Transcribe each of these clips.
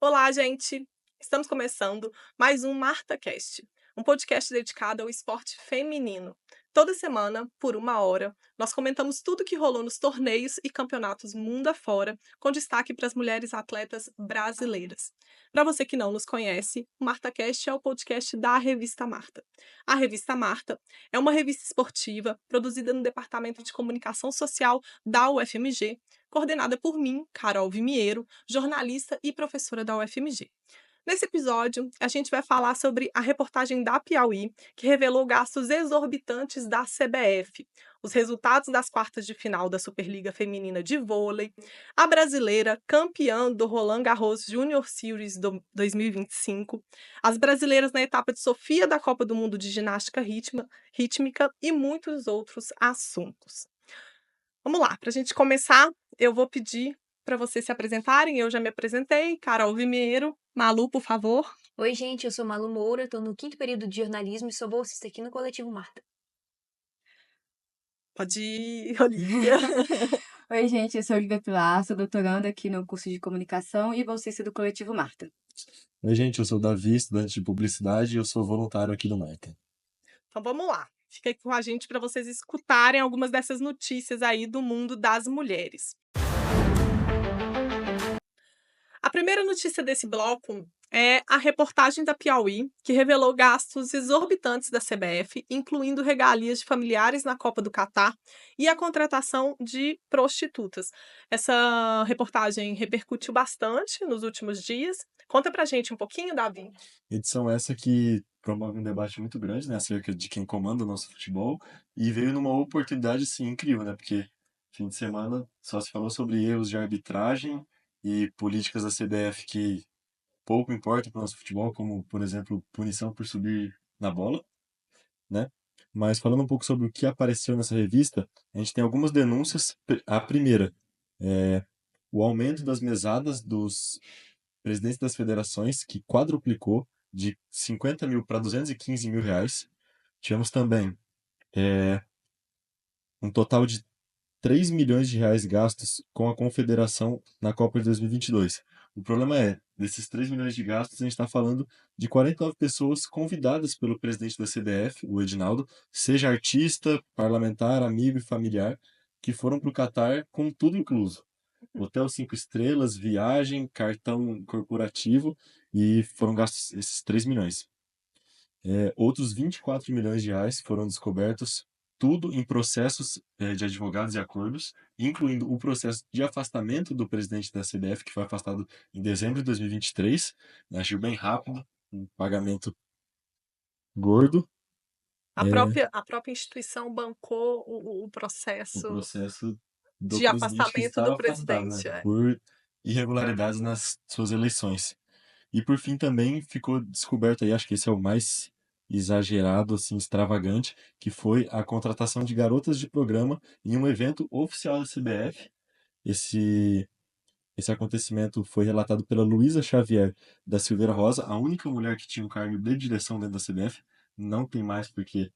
Olá, gente! Estamos começando mais um MartaCast, um podcast dedicado ao esporte feminino. Toda semana, por 1 hora, nós comentamos tudo que rolou nos torneios e campeonatos mundo afora, com destaque para as mulheres atletas brasileiras. Para você que não nos conhece, o MartaCast é o podcast da Revista Marta. A Revista Marta é uma revista esportiva produzida no Departamento de Comunicação Social da UFMG, coordenada por mim, Carol Vimiero, jornalista e professora da UFMG. Nesse episódio, a gente vai falar sobre a reportagem da Piauí, que revelou gastos exorbitantes da CBF, os resultados das quartas de final da Superliga Feminina de Vôlei, a brasileira campeã do Roland Garros Junior Series 2025, as brasileiras na etapa de Sofia da Copa do Mundo de Ginástica Rítmica e muitos outros assuntos. Vamos lá, para a gente começar, eu vou pedir para vocês se apresentarem. Eu já me apresentei, Carol Vimiero. Malu, por favor. Oi, gente, eu sou Malu Moura, estou no 5º período de jornalismo e sou bolsista aqui no Coletivo Marta. Pode ir, Olivia. Oi, gente, eu sou Olivia Pilar, sou doutoranda aqui no curso de comunicação e bolsista do Coletivo Marta. Oi, gente, eu sou o Davi, estudante de publicidade e eu sou voluntário aqui do Marta. Então vamos lá. Fica aí com a gente para vocês escutarem algumas dessas notícias aí do mundo das mulheres. A primeira notícia desse bloco é a reportagem da Piauí, que revelou gastos exorbitantes da CBF, incluindo regalias de familiares na Copa do Catar e a contratação de prostitutas. Essa reportagem repercutiu bastante nos últimos dias. Conta pra gente um pouquinho, Davi. Edição essa que promove um debate muito grande, né, acerca de quem comanda o nosso futebol e veio numa oportunidade, assim, incrível, né, porque fim de semana só se falou sobre erros de arbitragem e políticas da CBF que pouco importam para o nosso futebol, como, por exemplo, punição por subir na bola, né? Mas falando um pouco sobre o que apareceu nessa revista, a gente tem algumas denúncias. A primeira é o aumento das mesadas dos presidentes das federações, que quadruplicou de 50 mil para 215 mil reais. Tivemos também um total de 3 milhões de reais gastos com a confederação na Copa de 2022. O problema é, desses 3 milhões de gastos, a gente está falando de 49 pessoas convidadas pelo presidente da CBF, o Edinaldo, seja artista, parlamentar, amigo e familiar, que foram para o Catar com tudo incluso. Hotel 5 estrelas, viagem, cartão corporativo e foram gastos esses 3 milhões. Outros 24 milhões de reais foram descobertos, tudo em processos de advogados e acordos, incluindo o processo de afastamento do presidente da CBF, que foi afastado em dezembro de 2023, agiu bem rápido, um pagamento gordo. A própria instituição bancou o O processo processo do de presidente que afastamento do estava afastado, né, presidente. por irregularidades nas suas eleições. E por fim também ficou descoberto aí, acho que esse é o mais exagerado, assim, extravagante, que foi a contratação de garotas de programa em um evento oficial da CBF. Esse, esse acontecimento foi relatado pela Luísa Xavier da Silveira Rosa, a única mulher que tinha um cargo de direção dentro da CBF. Não tem mais porque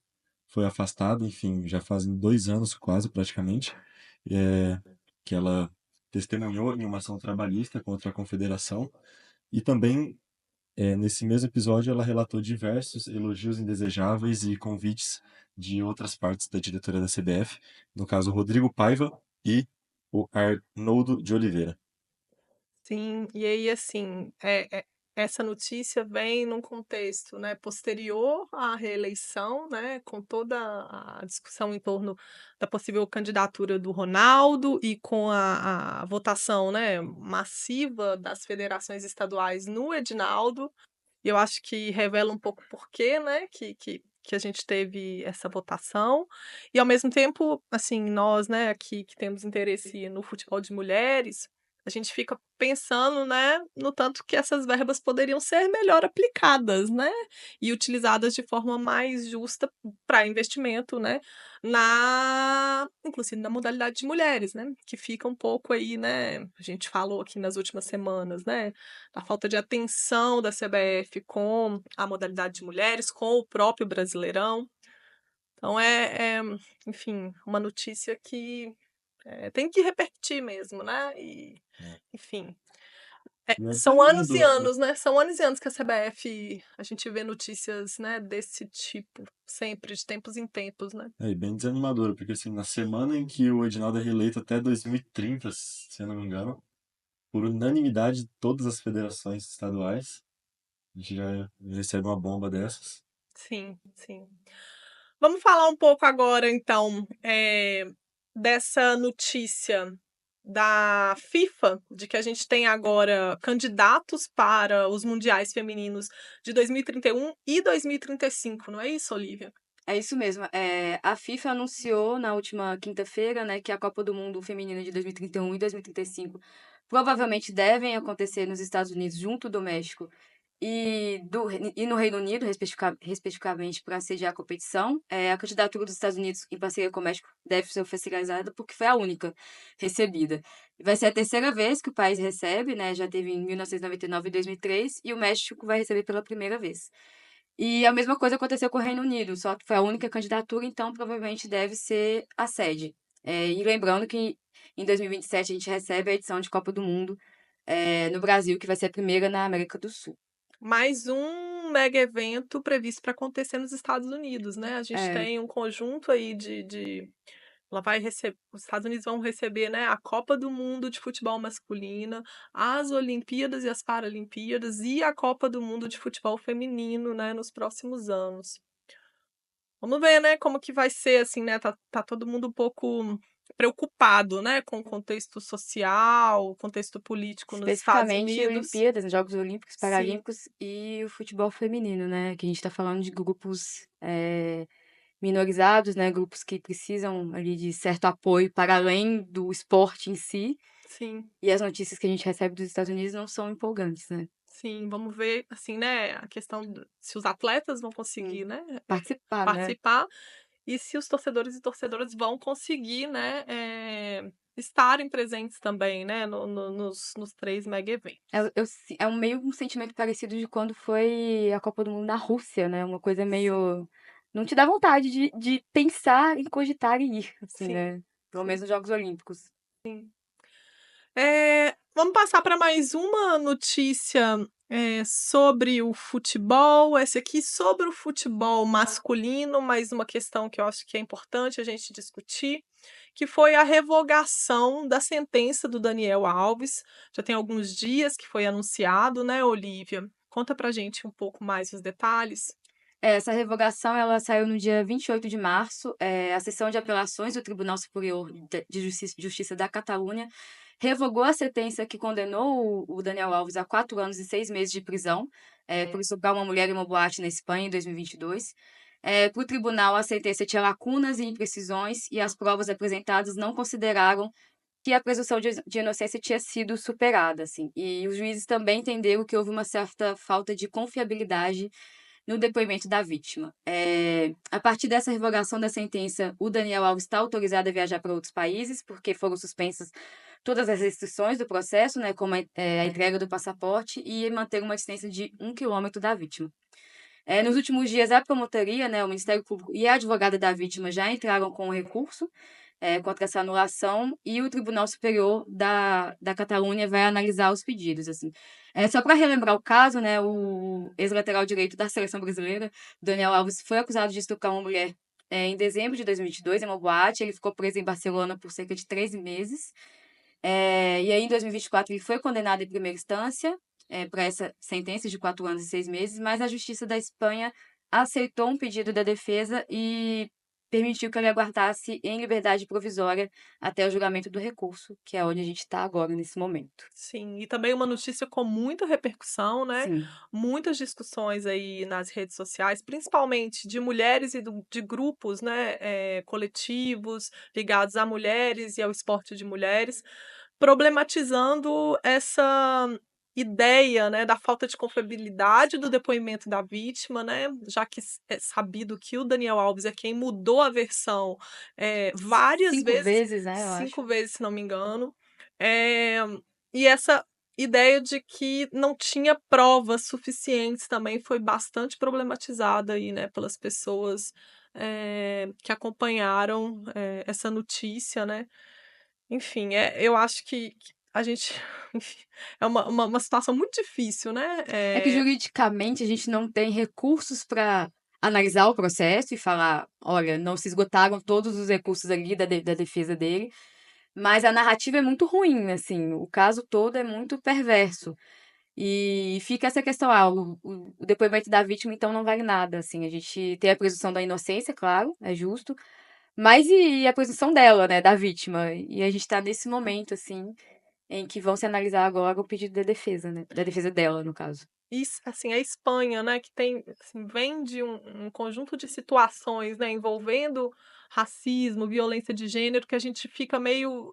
foi afastado, enfim, já fazem 2 anos quase, praticamente, é, que ela testemunhou em uma ação trabalhista contra a confederação. E também nesse mesmo episódio, ela relatou diversos elogios indesejáveis e convites de outras partes da diretoria da CBF, no caso, o Rodrigo Paiva e o Arnoldo de Oliveira. Sim, e aí, assim, essa notícia vem num contexto, né, posterior à reeleição, né, com toda a discussão em torno da possível candidatura do Ronaldo e com a votação, né, massiva das federações estaduais no Edinaldo. E eu acho que revela um pouco por quê, né, que a gente teve essa votação. E, ao mesmo tempo, assim, nós, né, aqui que temos interesse no futebol de mulheres, a gente fica pensando, né, no tanto que essas verbas poderiam ser melhor aplicadas, né, e utilizadas de forma mais justa para investimento, né, inclusive na modalidade de mulheres, né, que fica um pouco aí, né, a gente falou aqui nas últimas semanas, né, a falta de atenção da CBF com a modalidade de mulheres, com o próprio Brasileirão. Então enfim, uma notícia que tem que repetir mesmo, né? E, É. enfim. E é São anos e desanimador, anos, né? São anos e anos que a CBF, a gente vê notícias, né, desse tipo, sempre, de tempos em tempos, né? e bem desanimador, porque assim, na semana em que o Edinaldo é reeleito até 2030, se eu não me engano, por unanimidade de todas as federações estaduais, a gente já recebe uma bomba dessas. Sim, sim. Vamos falar um pouco agora, então, dessa notícia da FIFA, de que a gente tem agora candidatos para os mundiais femininos de 2031 e 2035, não é isso, Olivia? É isso mesmo. A FIFA anunciou na última quinta-feira, né, que a Copa do Mundo Feminina de 2031 e 2035 provavelmente devem acontecer nos Estados Unidos, junto do México e no Reino Unido, respectivamente, para sediar a competição. A candidatura dos Estados Unidos em parceria com o México deve ser oficializada porque foi a única recebida. Vai ser a terceira vez que o país recebe, né? Já teve em 1999 e 2003, e o México vai receber pela primeira vez. E a mesma coisa aconteceu com o Reino Unido, só que foi a única candidatura, então provavelmente deve ser a sede. E lembrando que em 2027 a gente recebe a edição de Copa do Mundo no Brasil, que vai ser a primeira na América do Sul. Mais um mega evento previsto para acontecer nos Estados Unidos, né? A gente É, tem um conjunto aí ela vai receber, os Estados Unidos vão receber, né, a Copa do Mundo de futebol masculino, as Olimpíadas e as Paralimpíadas e a Copa do Mundo de futebol feminino, né, nos próximos anos. Vamos ver, né, como que vai ser, assim, né? Tá todo mundo um pouco preocupado, né, com o contexto social, o contexto político nos Estados especificamente Unidos. Olimpíadas, Jogos Olímpicos, Sim, Paralímpicos e o futebol feminino, né? Que a gente está falando de grupos minorizados, né? Grupos que precisam ali de certo apoio para além do esporte em si. sim. E as notícias que a gente recebe dos Estados Unidos não são empolgantes, né? Sim, vamos ver, assim, né, a questão se os atletas vão conseguir, Sim. né, Participar, né? participar e se os torcedores e torcedoras vão conseguir, né, estarem presentes também, né, nos 3 mega eventos. É um meio um sentimento parecido de quando foi a Copa do Mundo na Rússia, né? Uma coisa meio. Não te dá vontade de pensar em cogitar e ir, assim, Sim, né? Pelo sim, menos nos Jogos Olímpicos. sim. Vamos passar para mais uma notícia sobre o futebol. Essa aqui sobre o futebol masculino, mais uma questão que eu acho que é importante a gente discutir, que foi a revogação da sentença do Daniel Alves. Já tem alguns dias que foi anunciado, né, Olivia? Conta pra gente um pouco mais os detalhes. Essa revogação ela saiu no dia 28 de março. A sessão de apelações do Tribunal Superior de Justiça da Catalunha revogou a sentença que condenou o Daniel Alves a 4 anos e 6 meses de prisão por estuprar uma mulher em uma boate na Espanha em 2022. Para o tribunal, a sentença tinha lacunas e imprecisões e as provas apresentadas não consideraram que a presunção de inocência tinha sido superada, assim. E os juízes também entenderam que houve uma certa falta de confiabilidade no depoimento da vítima. A partir dessa revogação da sentença, o Daniel Alves está autorizado a viajar para outros países, porque foram suspensas todas as restrições do processo, né, como a entrega do passaporte e manter uma distância de 1 quilômetro da vítima. Nos últimos dias, a promotoria, né, o Ministério Público e a advogada da vítima já entraram com o recurso contra essa anulação e o Tribunal Superior da Catalunha vai analisar os pedidos. Assim. Só para relembrar o caso, né, o ex-lateral direito da seleção brasileira, Daniel Alves, foi acusado de estuprar uma mulher em dezembro de 2022 em uma boate. Ele ficou preso em Barcelona por cerca de 13 meses. E aí, em 2024, ele foi condenado em primeira instância para essa sentença de 4 anos e 6 meses, mas a Justiça da Espanha aceitou um pedido da defesa e permitiu que ele aguardasse em liberdade provisória até o julgamento do recurso, que é onde a gente está agora, nesse momento. Sim, e também uma notícia com muita repercussão, né? Sim, Muitas discussões aí nas redes sociais, principalmente de mulheres e de grupos, né, coletivos ligados a mulheres e ao esporte de mulheres, problematizando essa ideia, né, da falta de confiabilidade do depoimento da vítima, né, já que é sabido que o Daniel Alves é quem mudou a versão várias 5 vezes, vezes, né, eu acho. 5 vezes, se não me engano. Eh, e essa ideia de que não tinha provas suficientes também foi bastante problematizada aí, né, pelas pessoas, que acompanharam, essa notícia, né. Enfim, eu acho que a gente enfim, é uma situação muito difícil, né? É que juridicamente a gente não tem recursos para analisar o processo e falar, olha, não se esgotaram todos os recursos ali da defesa dele, mas a narrativa é muito ruim, assim, o caso todo é muito perverso. E fica essa questão, o depoimento da vítima então não vale nada, assim, a gente tem a presunção da inocência, claro, é justo, mas e a presunção dela, né, da vítima? E a gente tá nesse momento, assim, em que vão se analisar agora o pedido da defesa, né, da defesa dela, no caso. Isso, assim, a Espanha, né, que tem, assim, vem de um conjunto de situações, né, envolvendo racismo, violência de gênero, que a gente fica meio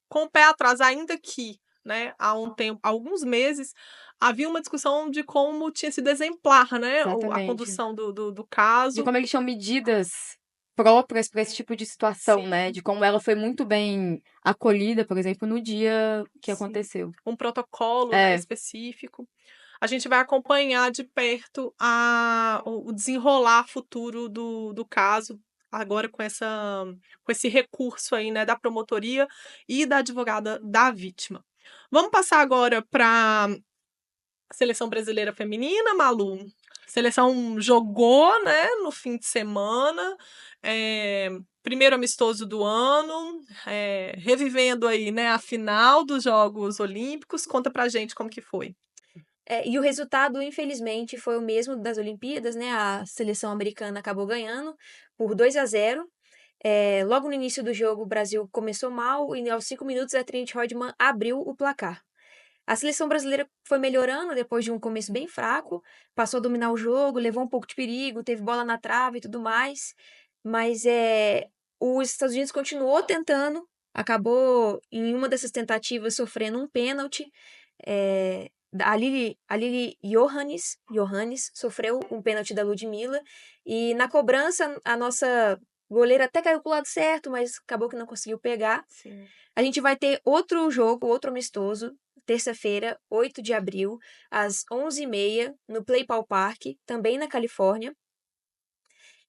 com o pé atrás, ainda que, né, há alguns meses, havia uma discussão de como tinha sido exemplar, né, a Exatamente. condução do De caso. como eles tinham medidas próprias para esse tipo de situação, Sim. né? De como ela foi muito bem acolhida, por exemplo, no dia que Sim. aconteceu. Um protocolo, né, É, específico. A gente vai acompanhar de perto o desenrolar futuro do caso, agora com esse recurso aí, né, da promotoria e da advogada da vítima. Vamos passar agora para a seleção brasileira feminina, Malu. A seleção jogou, né, no fim de semana, primeiro amistoso do ano, revivendo aí, né, a final dos Jogos Olímpicos. Conta pra gente como que foi. E o resultado, infelizmente, foi o mesmo das Olimpíadas, né? A seleção americana acabou ganhando por 2-0. Logo no início do jogo, o Brasil começou mal e aos 5 minutos a Trinh Rodman abriu o placar. A seleção brasileira foi melhorando depois de um começo bem fraco, passou a dominar o jogo, levou um pouco de perigo, teve bola na trave e tudo mais, mas os Estados Unidos continuou tentando, acabou em uma dessas tentativas sofrendo um pênalti. A Lili Johannes sofreu um pênalti da Ludmilla e na cobrança a nossa goleira até caiu pro lado certo, mas acabou que não conseguiu pegar. Sim. A gente vai ter outro jogo, outro amistoso, terça-feira, 8 de abril, às 11h30, no Playpal Park, também na Califórnia.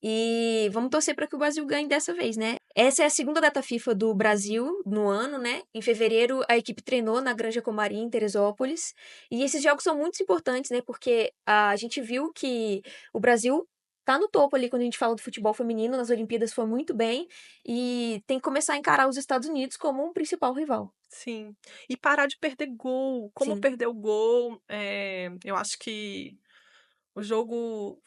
E vamos torcer para que o Brasil ganhe dessa vez, né? Essa é a segunda data FIFA do Brasil no ano, né? Em fevereiro, a equipe treinou na Granja Comari, em Teresópolis. E esses jogos são muito importantes, né? Porque a gente viu que o Brasil tá no topo ali quando a gente fala do futebol feminino. Nas Olimpíadas foi muito bem. E tem que começar a encarar os Estados Unidos como um principal rival. Sim. E parar de perder gol. Como Sim. perder o gol? Eu acho que o jogo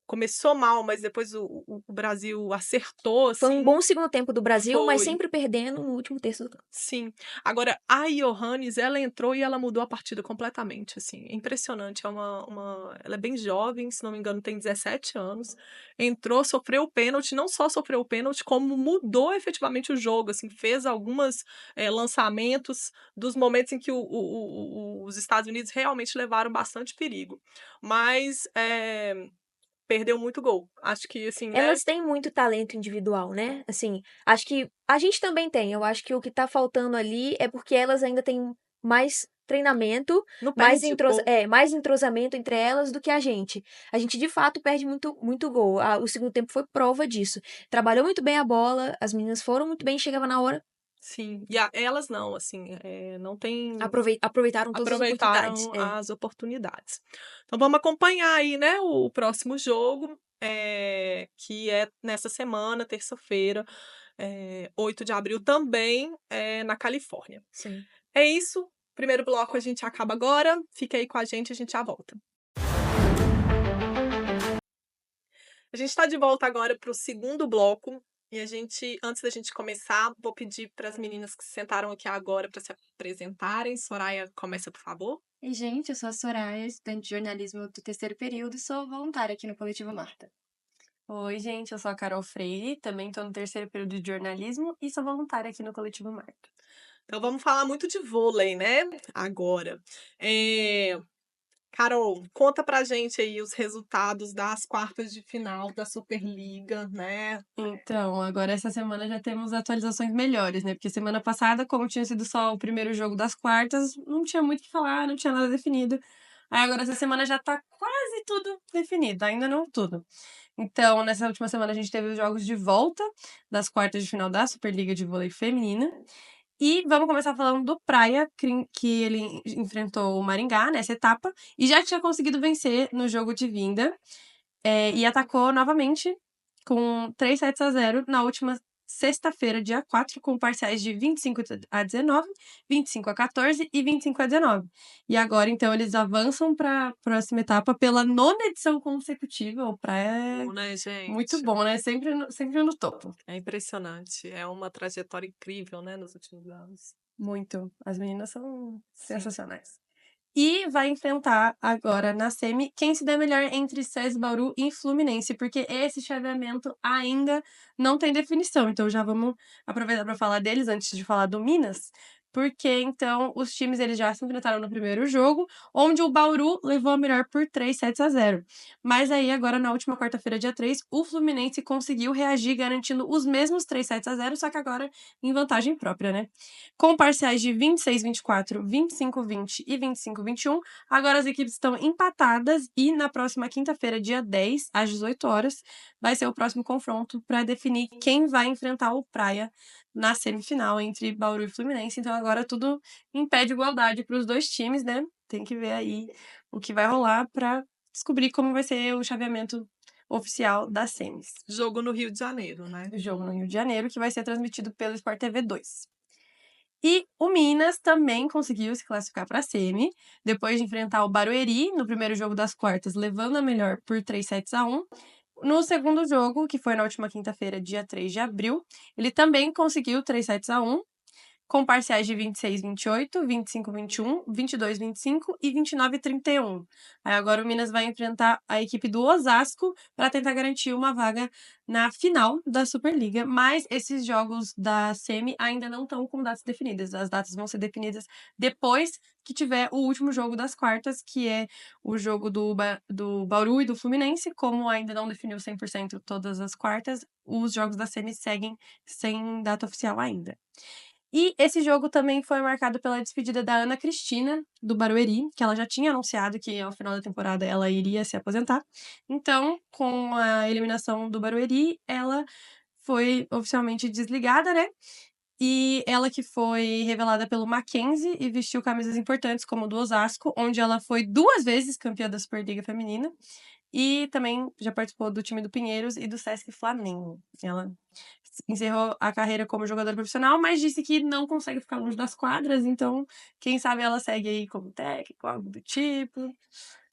começou mal, mas depois o Brasil acertou, Foi um assim. bom segundo tempo do Brasil, mas Foi. sempre perdendo no último terço do campo. Sim. Agora, a Johannes, ela entrou e ela mudou a partida completamente, assim. É impressionante. Ela é bem jovem, se não me engano, tem 17 anos. Entrou, sofreu o pênalti, não só sofreu o pênalti, como mudou efetivamente o jogo, assim. Fez algumas lançamentos dos momentos em que os Estados Unidos realmente levaram bastante perigo. Mas perdeu muito gol. Acho que, assim, né? Elas têm muito talento individual, né? Assim, acho que a gente também tem. Eu acho que o que tá faltando ali é porque elas ainda têm mais treinamento, Não mais, perde gol. mais entrosamento entre elas do que a gente. A gente, de fato, perde muito, muito gol. O segundo tempo foi prova disso. Trabalhou muito bem a bola, as meninas foram muito bem, chegava na hora, Sim, e elas não, assim, não tem aproveitaram todas as oportunidades. aproveitaram as oportunidades. Então vamos acompanhar aí, né, o próximo jogo, que é nessa semana, terça-feira, 8 de abril, também na Califórnia. Sim. É isso. Primeiro bloco a gente acaba agora. Fica aí com a gente já volta. A gente está de volta agora para o segundo bloco. E antes da gente começar, vou pedir para as meninas que se sentaram aqui agora para se apresentarem. Soraya, começa, por favor. E, gente, eu sou a Soraya, estudante de jornalismo do terceiro período e sou voluntária aqui no Coletivo Marta. Oi, gente, eu sou a Carol Freire, também estou no terceiro período de jornalismo e sou voluntária aqui no Coletivo Marta. Então vamos falar muito de vôlei, né? Agora. Carol, conta pra gente aí os resultados das quartas de final da Superliga, né? Então, agora essa semana já temos atualizações melhores, né? Porque semana passada, como tinha sido só o primeiro jogo das quartas, não tinha muito o que falar, não tinha nada definido. Aí agora essa semana já tá quase tudo definido, ainda não tudo. Então, nessa última semana a gente teve os jogos de volta das quartas de final da Superliga de Vôlei Feminina. E vamos começar falando do Praia, que ele enfrentou o Maringá nessa etapa e já tinha conseguido vencer no jogo de vinda. E atacou novamente com 3-0 na última sexta-feira, dia 4, com parciais de 25-19, 25-14 e 25-19. E agora, então, eles avançam para a próxima etapa pela 9ª edição consecutiva. O Praia Bom, né, gente? é muito bom, né? Sempre no topo. É impressionante. É uma trajetória incrível, né, nos últimos anos. Muito. As meninas são sensacionais. E vai enfrentar agora na semi quem se der melhor entre SESI Bauru e Fluminense, porque esse chaveamento ainda não tem definição. Então já vamos aproveitar para falar deles antes de falar do Minas, porque então os times eles já se enfrentaram no primeiro jogo, onde o Bauru levou a melhor por 3-0. Mas aí agora na última quarta-feira, dia 3, o Fluminense conseguiu reagir garantindo os mesmos 3-0, só que agora em vantagem própria, né? Com parciais de 26-24, 25-20 e 25-21, agora as equipes estão empatadas e na próxima quinta-feira, dia 10, às 18 horas, vai ser o próximo confronto para definir quem vai enfrentar o Praia na semifinal entre Bauru e Fluminense. Então agora tudo em pé de igualdade para os dois times, né? Tem que ver aí o que vai rolar para descobrir como vai ser o chaveamento oficial das semis. Jogo no Rio de Janeiro, né? O jogo no Rio de Janeiro, que vai ser transmitido pelo Sport TV 2. E o Minas também conseguiu se classificar para a semi, depois de enfrentar o Barueri no primeiro jogo das quartas, levando a melhor por 3-1. No segundo jogo, que foi na última quinta-feira, dia 3 de abril, ele também conseguiu 3-1, com parciais de 26-28, 25-21, 22-25 e 29-31. Aí agora o Minas vai enfrentar a equipe do Osasco para tentar garantir uma vaga na final da Superliga, mas esses jogos da semi ainda não estão com datas definidas. As datas vão ser definidas depois que tiver o último jogo das quartas, que é o jogo do Bauru e do Fluminense. Como ainda não definiu 100% todas as quartas, os jogos da semi seguem sem data oficial ainda. E esse jogo também foi marcado pela despedida da Ana Cristina, do Barueri, que ela já tinha anunciado que ao final da temporada ela iria se aposentar. Então, com a eliminação do Barueri, ela foi oficialmente desligada, né? E ela que foi revelada pelo Mackenzie e vestiu camisas importantes como do Osasco, onde ela foi 2 vezes campeã da Superliga Feminina. E também já participou do time do Pinheiros e do Sesc Flamengo. Ela encerrou a carreira como jogadora profissional, mas disse que não consegue ficar longe das quadras, então quem sabe ela segue aí como técnico, algo do tipo.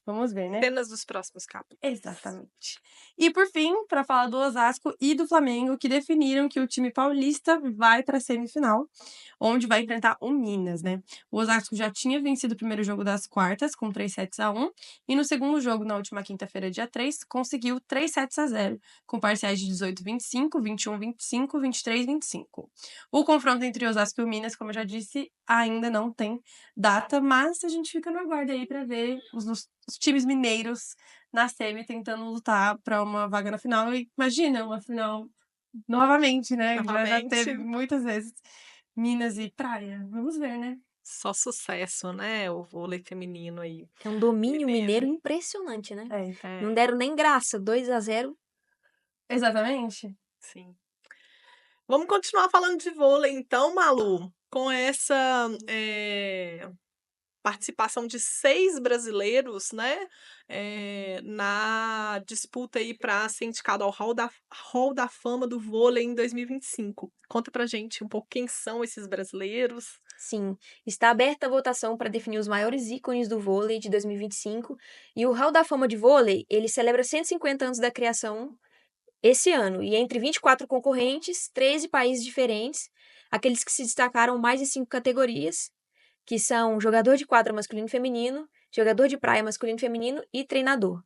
Vamos ver, né? Cenas dos próximos capítulos. Exatamente. E por fim, para falar do Osasco e do Flamengo, que definiram que o time paulista vai para a semifinal, onde vai enfrentar o Minas, né? O Osasco já tinha vencido o primeiro jogo das quartas, com 3-1, e no segundo jogo, na última quinta-feira, dia 3, conseguiu 3-0, com parciais de 18-25, 21-25, 23-25. O confronto entre Osasco e o Minas, como eu já disse, ainda não tem data, mas a gente fica no aguardo aí para ver os times mineiros na semi tentando lutar para uma vaga na final. E imagina uma final novamente, né? Já teve muitas vezes Minas e Praia. Vamos ver, né? Só sucesso, né? O vôlei feminino aí. É um domínio mineiro impressionante, né? Não deram nem graça, 2-0. Exatamente. Sim. Vamos continuar falando de vôlei, então, Malu, com essa participação de 6 brasileiros, né, na disputa aí para ser indicado ao Hall da Fama do vôlei em 2025. Conta pra gente um pouco quem são esses brasileiros. Sim, está aberta a votação para definir os maiores ícones do vôlei de 2025 e o Hall da Fama de Vôlei, ele celebra 150 anos da criação esse ano e entre 24 concorrentes, 13 países diferentes, aqueles que se destacaram mais em 5 categorias, que são jogador de quadra masculino e feminino, jogador de praia masculino e feminino e treinador.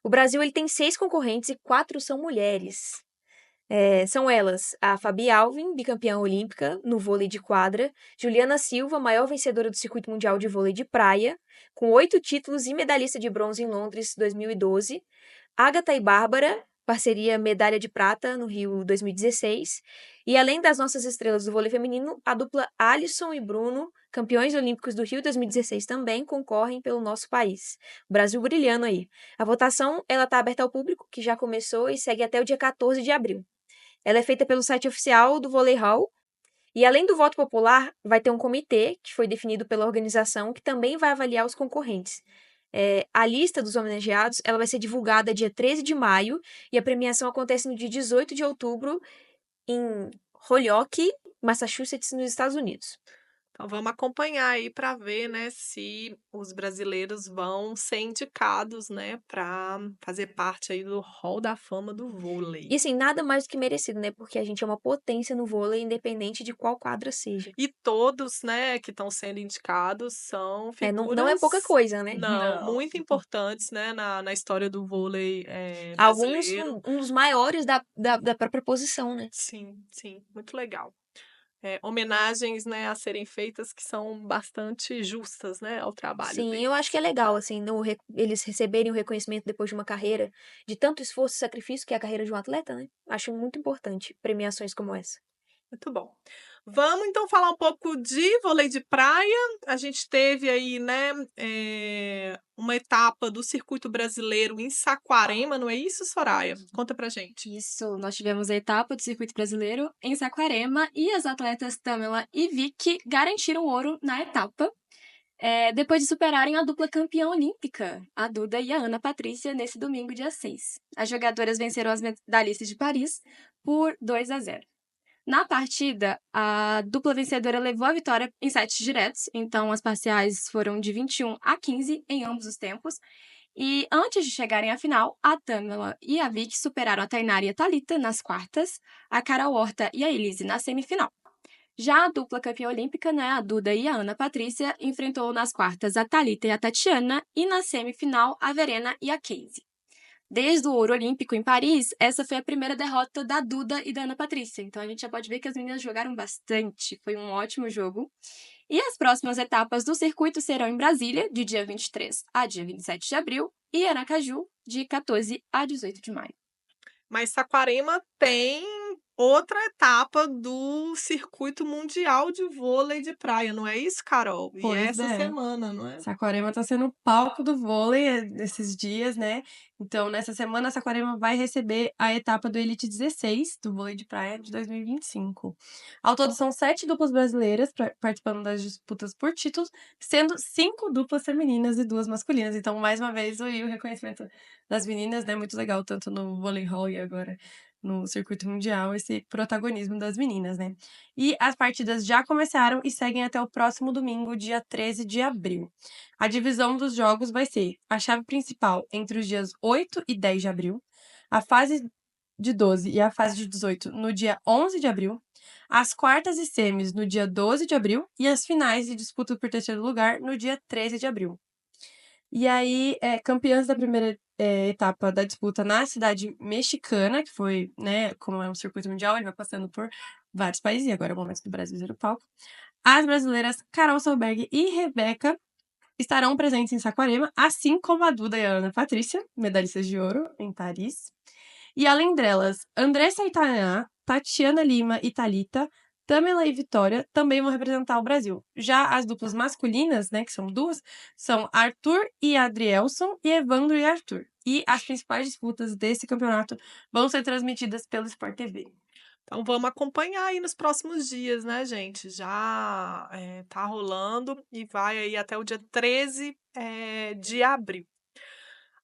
O Brasil ele tem 6 concorrentes e 4 são mulheres. São elas a Fabi Alvim, bicampeã olímpica no vôlei de quadra, Juliana Silva, maior vencedora do circuito mundial de vôlei de praia, com 8 títulos e medalhista de bronze em Londres 2012, Agatha e Bárbara, parceria medalha de prata no Rio 2016, e além das nossas estrelas do vôlei feminino, a dupla Alisson e Bruno, campeões olímpicos do Rio 2016 também concorrem pelo nosso país. O Brasil brilhando aí. A votação ela está aberta ao público, que já começou e segue até o dia 14 de abril. Ela é feita pelo site oficial do Vôlei Hall E além do voto popular, vai ter um comitê, que foi definido pela organização, que também vai avaliar os concorrentes. A lista dos homenageados ela vai ser divulgada dia 13 de maio e a premiação acontece no dia 18 de outubro em Holyoke, Massachusetts, nos Estados Unidos. Então vamos acompanhar aí para ver, né, se os brasileiros vão ser indicados, né, para fazer parte aí do Hall da Fama do vôlei. E assim, nada mais do que merecido, né? Porque a gente é uma potência no vôlei, independente de qual quadra seja. E todos, né, que estão sendo indicados são Não é pouca figuras, coisa, né? não, Não. muito importantes, né, na história do vôlei Alguns brasileiro. um dos maiores da própria posição, né? Sim, sim, muito legal. Homenagens, né, a serem feitas que são bastante justas, né, ao trabalho Sim, deles. eu acho que é legal, assim, eles receberem o reconhecimento depois de uma carreira de tanto esforço e sacrifício que é a carreira de um atleta, né? Acho muito importante premiações como essa. Muito bom. Vamos então falar um pouco de vôlei de praia. A gente teve aí, né, uma etapa do circuito brasileiro em Saquarema, não é isso, Soraya? Conta pra gente. Isso, nós tivemos a etapa do circuito brasileiro em Saquarema e as atletas Tamela e Vicky garantiram ouro na etapa, depois de superarem a dupla campeã olímpica, a Duda e a Ana Patrícia, nesse domingo, dia 6. As jogadoras venceram as medalhistas de Paris por 2-0. Na partida, a dupla vencedora levou a vitória em sets diretos, então as parciais foram de 21-15 em ambos os tempos. E antes de chegarem à final, a Tamela e a Vicky superaram a Tainara e a Thalita nas quartas, a Carol Horta e a Elise na semifinal. Já a dupla campeã olímpica, né, a Duda e a Ana Patrícia, enfrentou nas quartas a Thalita e a Tatiana e na semifinal a Verena e a Casey. Desde o ouro olímpico em Paris, essa foi a primeira derrota da Duda e da Ana Patrícia. Então a gente já pode ver que as meninas jogaram bastante. Foi um ótimo jogo. E as próximas etapas do circuito serão em Brasília, de dia 23 a dia 27 de abril, e Aracaju, de 14 a 18 de maio. Mas Saquarema tem outra etapa do circuito mundial de vôlei de praia, não é isso, Carol? E Pois essa é. semana, não é? Saquarema tá sendo o palco do vôlei nesses dias, né? Então, nessa semana, a Saquarema vai receber a etapa do Elite 16 do vôlei de praia de 2025. Ao todo, são 7 duplas brasileiras participando das disputas por títulos, sendo 5 duplas femininas e 2 masculinas. Então, mais uma vez, o reconhecimento das meninas, né? Muito legal, tanto no vôlei hall e agora no circuito mundial, esse protagonismo das meninas, né? E as partidas já começaram e seguem até o próximo domingo, dia 13 de abril. A divisão dos jogos vai ser a chave principal entre os dias 8 e 10 de abril, a fase de 12 e a fase de 18 no dia 11 de abril, as quartas e semis no dia 12 de abril e as finais de disputa por terceiro lugar no dia 13 de abril. E aí, campeãs da primeira etapa da disputa na cidade mexicana, que foi, né, como é um circuito mundial, ele vai passando por vários países, e agora é o momento do Brasil ser o palco. As brasileiras Carol Solberg e Rebeca estarão presentes em Saquarema, assim como a Duda e a Ana Patrícia, medalhistas de ouro em Paris. E além delas, Andressa e Tainá, Tatiana Lima e Thalita, Tamela e Vitória também vão representar o Brasil. Já as duplas masculinas, né, que são duas, são Arthur e Adrielson e Evandro e Arthur. E as principais disputas desse campeonato vão ser transmitidas pelo Sport TV. Então vamos acompanhar aí nos próximos dias, né, gente? Já tá rolando e vai aí até o dia 13 de abril.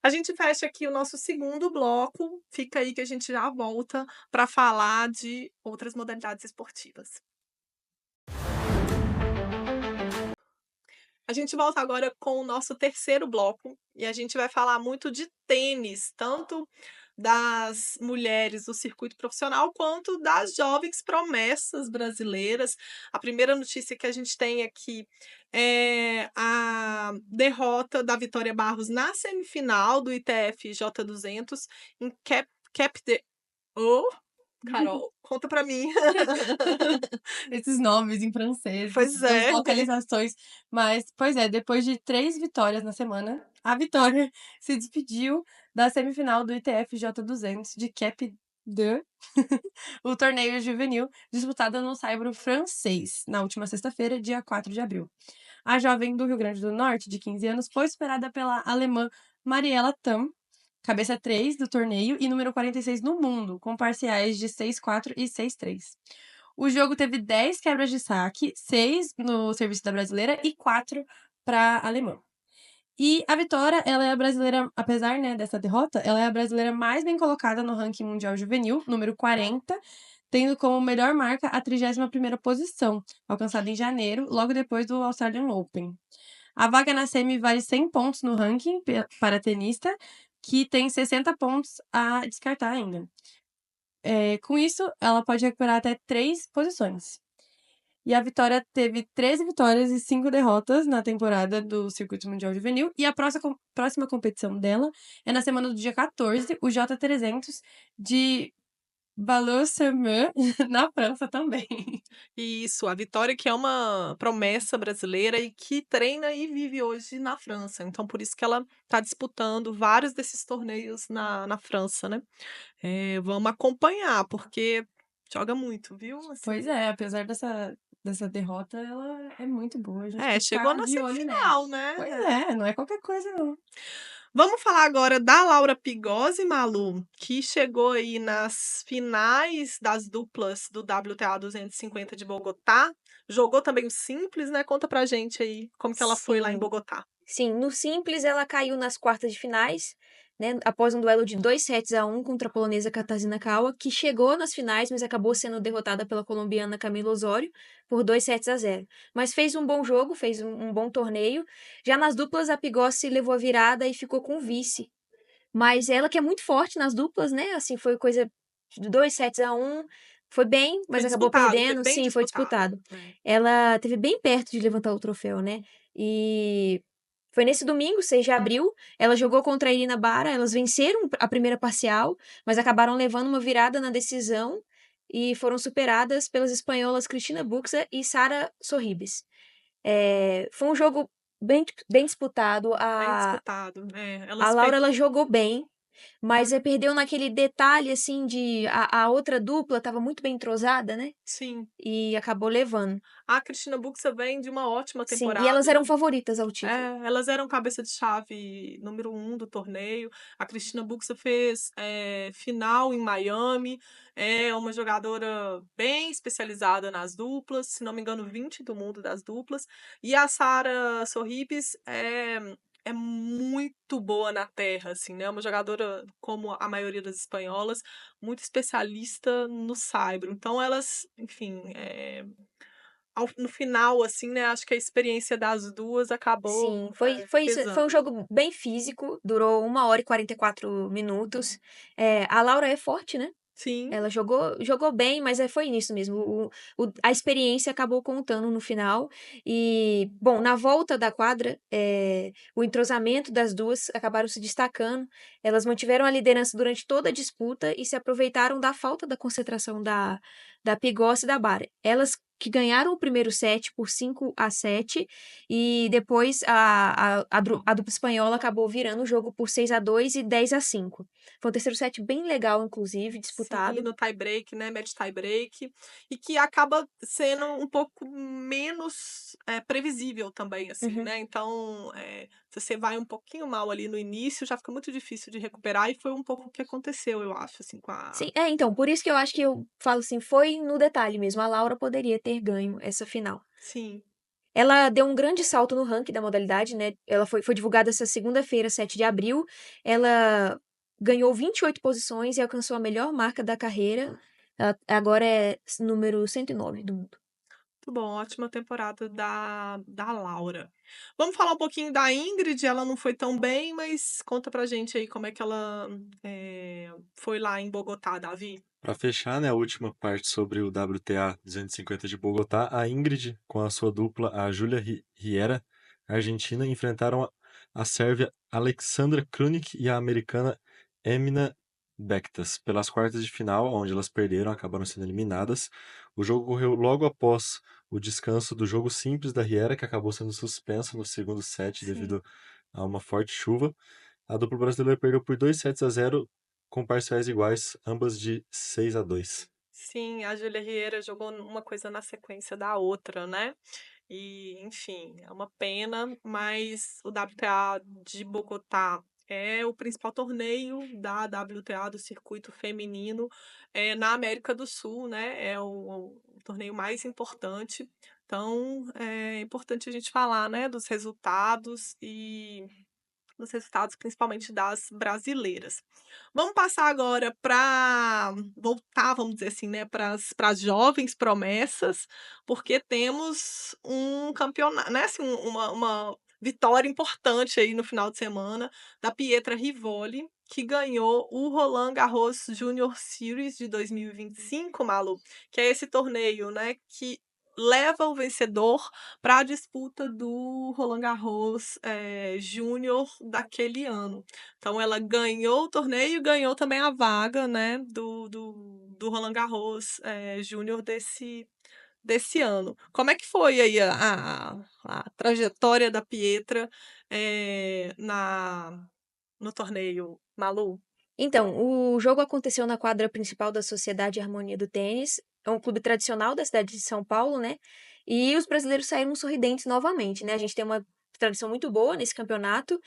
A gente fecha aqui o nosso segundo bloco. Fica aí que a gente já volta para falar de outras modalidades esportivas. A gente volta agora com o nosso terceiro bloco e a gente vai falar muito de tênis, tanto das mulheres do circuito profissional quanto das jovens promessas brasileiras. A primeira notícia que a gente tem aqui é a derrota da Vitória Barros na semifinal do ITF J200 em Cap de... Oh, Carol, conta pra mim. Esses nomes em francês, Pois essas é. localizações. Mas, pois é, depois de 3 vitórias na semana, a Vitória se despediu da semifinal do ITF J200 de Cap de o torneio juvenil disputado no saibro francês, na última sexta-feira, dia 4 de abril. A jovem do Rio Grande do Norte, de 15 anos, foi superada pela alemã Mariela Tam, cabeça 3 do torneio e número 46 no mundo, com parciais de 6-4 e 6-3. O jogo teve 10 quebras de saque, 6 no serviço da brasileira e 4 para a alemã. E a Vitória, ela é a brasileira, apesar, né, dessa derrota, ela é a brasileira mais bem colocada no ranking mundial juvenil, número 40, tendo como melhor marca a 31ª posição, alcançada em janeiro, logo depois do Australian Open. A vaga na semi vale 100 pontos no ranking para a tenista, que tem 60 pontos a descartar ainda. Com isso, ela pode recuperar até 3 posições. E a Vitória teve 13 vitórias e 5 derrotas na temporada do Circuito Mundial Juvenil. E a próxima competição dela é na semana do dia 14, o J300 de Valois-sur-Mer, na França também. Isso, a Vitória que é uma promessa brasileira e que treina e vive hoje na França. Então, por isso que ela está disputando vários desses torneios na França, né? Vamos acompanhar, porque joga muito, viu? Assim, Pois é, apesar dessa derrota, ela é muito boa. A gente tem que chegou ficar na de olho nela. semifinal, né? Pois é, não é qualquer coisa, não. Vamos falar agora da Laura Pigossi, Malu, que chegou aí nas finais das duplas do WTA 250 de Bogotá. Jogou também o simples, né? Conta pra gente aí como que ela foi lá em Sim. Bogotá. Sim, no simples ela caiu nas quartas de finais, né, após um duelo de 2-1 contra a polonesa Katarzyna Kawa, que chegou nas finais, mas acabou sendo derrotada pela colombiana Camila Osório por 2-0. Mas fez um bom jogo, fez um bom torneio. Já nas duplas, a Pigossi levou a virada e ficou com o vice. Mas ela que é muito forte nas duplas, né? Assim, foi coisa de 2-1. Foi bem, mas Foi acabou disputado, foi perdendo. bem Sim, foi disputado. disputado. Ela teve bem perto de levantar o troféu, né? E foi nesse domingo, 6 de abril. Ela jogou contra a Irina Bara. Elas venceram a primeira parcial, mas acabaram levando uma virada na decisão e foram superadas pelas espanholas Cristina Buxa e Sara Sorribes. Foi um jogo bem disputado. Bem disputado. A Elas Laura, ela jogou bem, mas perdeu naquele detalhe, assim, a outra dupla estava muito bem entrosada, né? Sim. E acabou levando. A Cristina Buxa vem de uma ótima Sim, temporada. e elas eram favoritas ao título. Elas eram cabeça de chave número 1 do torneio. A Cristina Buxa fez final em Miami. É uma jogadora bem especializada nas duplas, se não me engano, 20 do mundo das duplas. E a Sara Sorribes é muito boa na terra, assim, né? Uma jogadora, como a maioria das espanholas, muito especialista no saibro. Então, elas, enfim, no final, assim, né? Acho que a experiência das duas acabou Sim, foi isso. Foi um pesando. jogo bem físico, durou 1 hora e 44 minutos. A Laura é forte, né? Sim, Ela jogou bem, mas foi nisso mesmo. A experiência acabou contando no final. E, bom, na volta da quadra, o entrosamento das duas acabaram se destacando. Elas mantiveram a liderança durante toda a disputa e se aproveitaram da falta da concentração da Pigossi e da Bara. Elas que ganharam o primeiro set por 5-7 e depois a dupla espanhola acabou virando o jogo por 6-2 e 10-5. Foi um terceiro set bem legal, inclusive, disputado. sim, no tie-break, né? Match tie-break. E que acaba sendo um pouco menos previsível também, assim, Uhum. né? Então, se você vai um pouquinho mal ali no início, já fica muito difícil de recuperar. E foi um pouco o que aconteceu, eu acho, assim, com a... Sim, então, por isso que eu acho que eu falo assim, foi no detalhe mesmo. A Laura poderia ter ganho essa final. Sim, Ela deu um grande salto no ranking da modalidade, né? Ela foi divulgada essa segunda-feira, 7 de abril. Ela ganhou 28 posições e alcançou a melhor marca da carreira. Ela agora é número 109 do mundo. muito bom. Ótima temporada da Laura. Vamos falar um pouquinho da Ingrid. Ela não foi tão bem, mas conta pra gente aí como é que ela foi lá em Bogotá, Davi. Para fechar, né, a última parte sobre o WTA 250 de Bogotá, a Ingrid, com a sua dupla, a Júlia Riera, argentina, enfrentaram a sérvia Alexandra Krunic e a americana Emina Bektas pelas quartas de final, onde elas perderam, acabaram sendo eliminadas. O jogo ocorreu logo após o descanso do jogo simples da Riera, que acabou sendo suspenso no segundo set devido a uma forte chuva. A dupla brasileira perdeu por 2-0 com parciais iguais, ambas de 6-2. Sim, a Júlia Riera jogou uma coisa na sequência da outra, né? E, enfim, é uma pena, mas o WTA de Bogotá é o principal torneio da WTA, do circuito feminino, na América do Sul, né? É o torneio mais importante. Então, é importante a gente falar, né, dos resultados principalmente das brasileiras. Vamos passar agora para voltar, vamos dizer assim, né, para as jovens promessas, porque temos um campeonato, né, assim, uma vitória importante aí no final de semana da Pietra Rivoli, que ganhou o Roland Garros Junior Series de 2025, Malu, que é esse torneio, né, que leva o vencedor para a disputa do Roland Garros Júnior daquele ano. Então ela ganhou o torneio e ganhou também a vaga, né, do Roland Garros Júnior desse ano. Como é que foi aí a trajetória da Pietra no torneio, Malu? Então, o jogo aconteceu na quadra principal da Sociedade Harmonia do Tênis, é um clube tradicional da cidade de São Paulo, né? E os brasileiros saíram sorridentes novamente, né? A gente tem uma tradição muito boa nesse campeonato.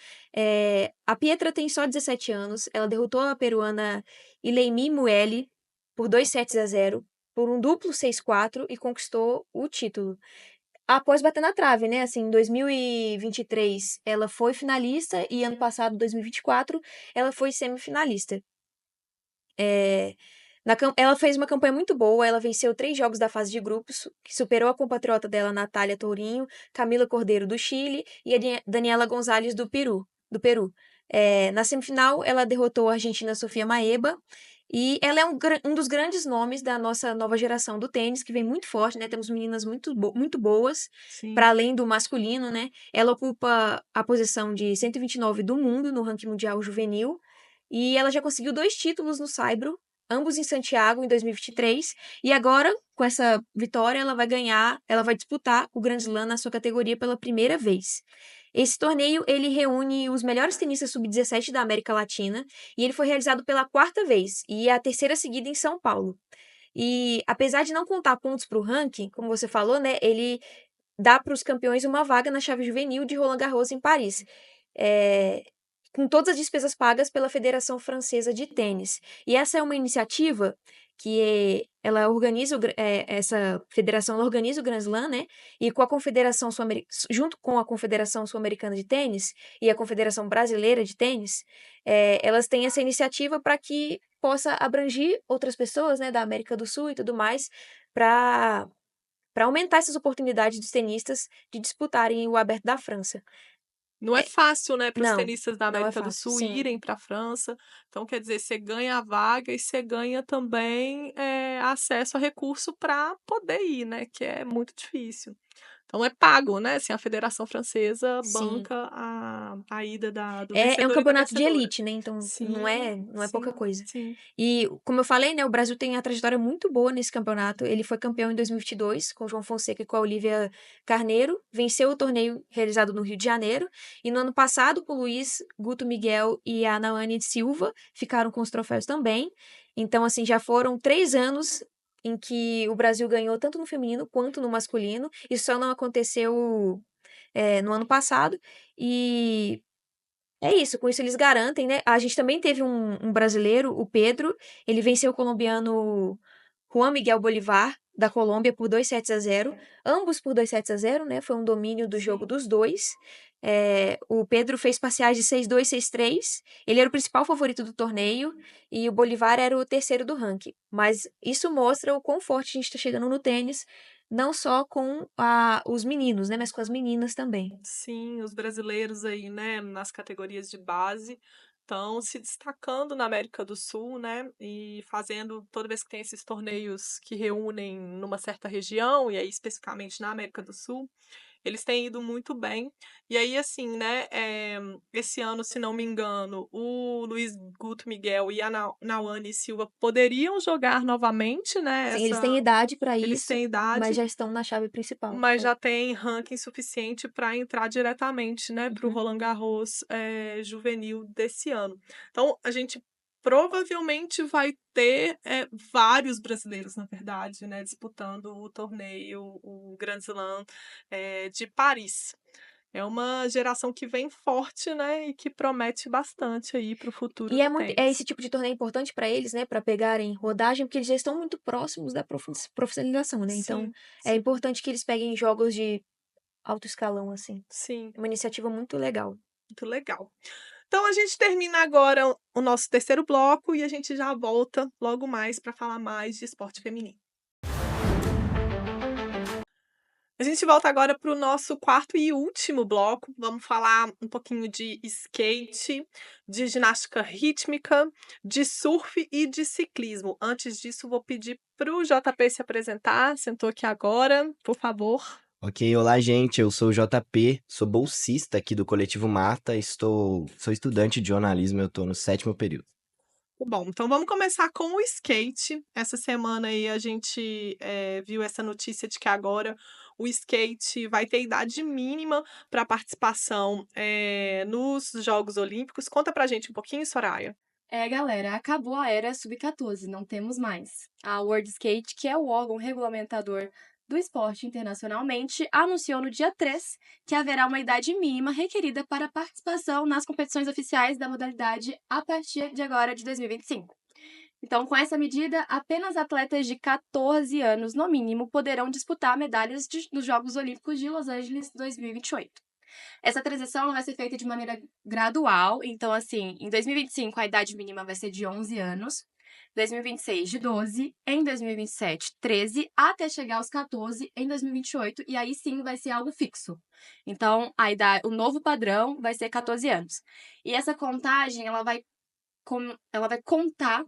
A Pietra tem só 17 anos, ela derrotou a peruana Ileimi Mueli por 2 sets a 0, por um duplo 6-4 e conquistou o título. Após bater na trave, né? Assim, em 2023 ela foi finalista e ano passado, 2024, ela foi semifinalista. É, ela fez uma campanha muito boa, ela venceu 3 jogos da fase de grupos, que superou a compatriota dela, Natália Tourinho, Camila Cordeiro, do Chile, e a Daniela Gonzalez, do Peru. Na semifinal, ela derrotou a argentina Sofia Maeba, e ela é um dos grandes nomes da nossa nova geração do tênis, que vem muito forte, né? Temos meninas muito boas, Sim. para além do masculino, né? Ela ocupa a posição de 129 do mundo no ranking mundial juvenil, e ela já conseguiu 2 títulos no Saibro, ambos em Santiago em 2023. E agora, com essa vitória, ela vai disputar o Grand Slam na sua categoria pela primeira vez. Esse torneio, ele reúne os melhores tenistas sub-17 da América Latina, e ele foi realizado pela 4ª vez, e é a terceira seguida em São Paulo. E apesar de não contar pontos para o ranking, como você falou, né, ele dá para os campeões uma vaga na chave juvenil de Roland Garros em Paris. É, com todas as despesas pagas pela Federação Francesa de Tênis. E essa é uma iniciativa que ela organiza, essa federação ela organiza o Grand Slam, né? E com a Confederação junto com a Confederação Sul-Americana de Tênis e a Confederação Brasileira de Tênis, elas têm essa iniciativa para que possa abranger outras pessoas, né, da América do Sul e tudo mais, para aumentar essas oportunidades dos tenistas de disputarem o Aberto da França. Não é fácil, né, para os Não, tenistas da não é América do fácil, Sul sim. irem para a França. Então, quer dizer, você ganha a vaga e você ganha também acesso a recurso para poder ir, né? Que é muito difícil. Então, é pago, né? Assim, a Federação Francesa Sim. banca a ida do É um vencedor e da campeonato de vencedora. elite, né? Então Sim, não é pouca sim, coisa. sim. E, como eu falei, né? O Brasil tem a trajetória muito boa nesse campeonato. Ele foi campeão em 2022 com o João Fonseca e com a Olivia Carneiro. Venceu o torneio realizado no Rio de Janeiro. E no ano passado, com o Luiz Guto Miguel e a Naane Silva, ficaram com os troféus também. Então, assim, já foram 3 anos em que o Brasil ganhou tanto no feminino quanto no masculino. Isso só não aconteceu no ano passado. E é isso, com isso eles garantem, né? A gente também teve um brasileiro, o Pedro, ele venceu o colombiano Juan Miguel Bolivar, da Colômbia, por 2 sets a 0, ambos por 2 sets a 0, né? Foi um domínio do jogo Sim. dos dois. O Pedro fez parciais de 6-2, 6-3, ele era o principal favorito do torneio, e o Bolivar era o terceiro do ranking. Mas isso mostra o quão forte a gente está chegando no tênis, não só com os meninos, né? Mas com as meninas também. Sim, os brasileiros aí, né, nas categorias de base, estão se destacando na América do Sul, né, e fazendo, toda vez que tem esses torneios que reúnem numa certa região, e aí especificamente na América do Sul, eles têm ido muito bem. E aí, assim, né, esse ano, se não me engano, o Luiz Guto Miguel e a Nauane Silva poderiam jogar novamente, né, Sim, eles têm idade para eles isso, têm mas idade, já estão na chave principal. mas já tem ranking suficiente para entrar diretamente, né, para o Uhum. Roland Garros juvenil desse ano. Então, a gente provavelmente vai ter vários brasileiros, na verdade, né, disputando o torneio, o Grand Slam de Paris. É uma geração que vem forte, né, e que promete bastante aí para o futuro E do é tênis. esse tipo de torneio importante para eles, né, para pegarem rodagem, porque eles já estão muito próximos da profissionalização, né? Então, Sim, é sim, importante que eles peguem jogos de alto escalão, assim. sim, É uma iniciativa muito legal. muito legal. Então a gente termina agora o nosso terceiro bloco e a gente já volta logo mais para falar mais de esporte feminino. A gente volta agora para o nosso quarto e último bloco. Vamos falar um pouquinho de skate, de ginástica rítmica, de surf e de ciclismo. Antes disso, vou pedir para o JP se apresentar. Sentou aqui agora, por favor. Ok, olá gente, eu sou o JP, sou bolsista aqui do Coletivo Mata, sou estudante de jornalismo, eu estou no 7º período. Bom, então vamos começar com o skate. Essa semana aí a gente viu essa notícia de que agora o skate vai ter idade mínima para participação nos Jogos Olímpicos. Conta pra gente um pouquinho, Soraya. Galera, acabou a era sub-14, não temos mais. A World Skate, que é o órgão regulamentador do esporte internacionalmente, anunciou no dia 3 que haverá uma idade mínima requerida para participação nas competições oficiais da modalidade a partir de agora de 2025. Então, com essa medida, apenas atletas de 14 anos, no mínimo, poderão disputar medalhas nos Jogos Olímpicos de Los Angeles 2028. Essa transição ela vai ser feita de maneira gradual. Então, assim, em 2025 a idade mínima vai ser de 11 anos, 2026 de 12, em 2027 13, até chegar aos 14 em 2028, e aí sim vai ser algo fixo. Então, o novo padrão vai ser 14 anos. E essa contagem, ela vai contar, ela vai contar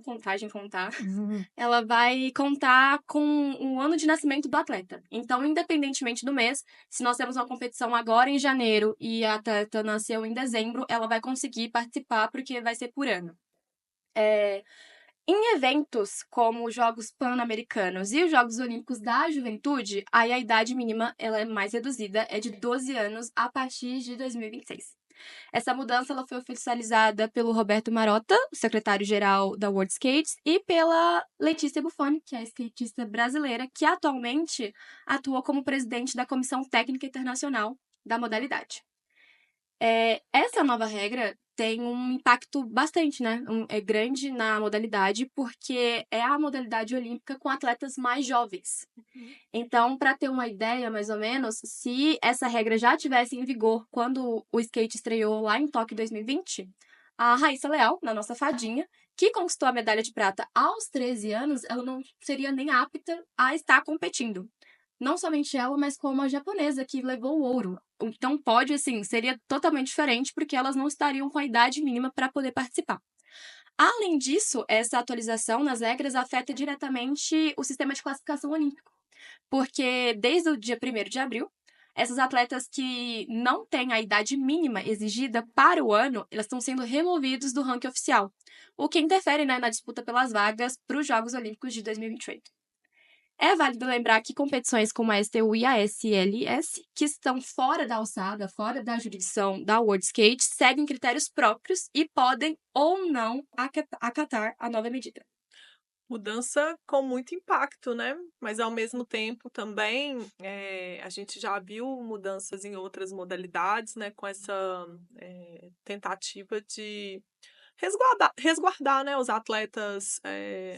com o ano de nascimento do atleta. Então, independentemente do mês, se nós temos uma competição agora em janeiro e a atleta nasceu em dezembro, ela vai conseguir participar porque vai ser por ano. Em eventos como os Jogos Pan-Americanos e os Jogos Olímpicos da Juventude, aí a idade mínima ela é mais reduzida, é de 12 anos a partir de 2026. Essa mudança ela foi oficializada pelo Roberto Marotta, o secretário-geral da World Skates, e pela Letícia Buffoni, que é a skatista brasileira, que atualmente atua como presidente da Comissão Técnica Internacional da modalidade. Essa nova regra tem um impacto bastante, né? É grande na modalidade, porque é a modalidade olímpica com atletas mais jovens. Então, para ter uma ideia, mais ou menos, se essa regra já tivesse em vigor quando o skate estreou lá em Tóquio 2020, a Raíssa Leal, na nossa fadinha, que conquistou a medalha de prata aos 13 anos, ela não seria nem apta a estar competindo. Não somente ela, mas como a japonesa que levou o ouro. Então, pode, assim, seria totalmente diferente, porque elas não estariam com a idade mínima para poder participar. Além disso, essa atualização nas regras afeta diretamente o sistema de classificação olímpico, porque desde o dia 1º de abril, essas atletas que não têm a idade mínima exigida para o ano, elas estão sendo removidos do ranking oficial, o que interfere, né, na disputa pelas vagas para os Jogos Olímpicos de 2028. É válido lembrar que competições como a STU e a SLS, que estão fora da alçada, fora da jurisdição da World Skate, seguem critérios próprios e podem ou não acatar a nova medida. Mudança com muito impacto, né? Mas ao mesmo tempo também a gente já viu mudanças em outras modalidades, né? Com essa tentativa de resguardar, né, os atletas,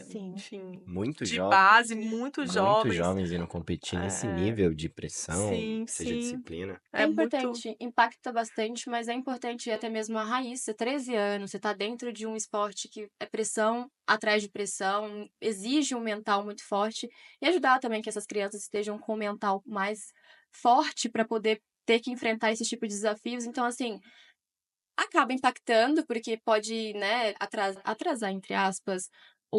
Sim. enfim, Muito de jovem, base, muito muito jovens. jovens indo competir nesse É, nível de pressão, sim, seja sim. disciplina. É É muito. importante, impacta bastante, mas é importante até mesmo a Raíssa, 13 anos, você tá dentro de um esporte que é pressão atrás de pressão, exige um mental muito forte, e ajudar também que essas crianças estejam com o mental mais forte para poder ter que enfrentar esse tipo de desafios. Então, assim, acaba impactando, porque pode, né, atrasar, entre aspas,